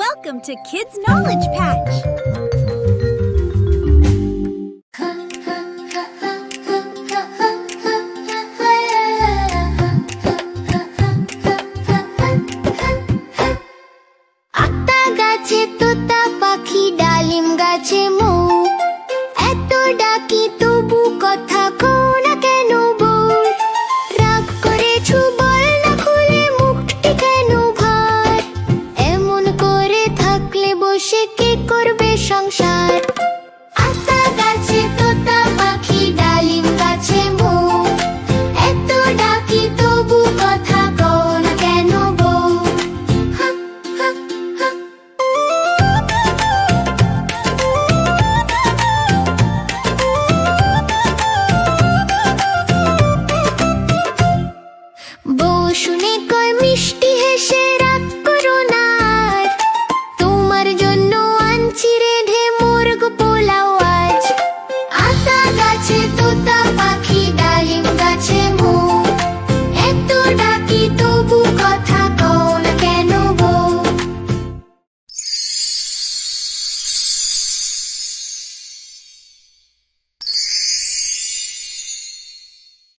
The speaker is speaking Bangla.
Welcome to Kids Knowledge Patch. আতা গাছে তোতা পাখি ডালিম গাছে মৌ, এত ডাকি তবু কথা কও না কেন বউ? রাগ করেছো বল না খুলে, মুখটি কেন ভার? এমন করে থাকলে বসে কে করবে সংসার?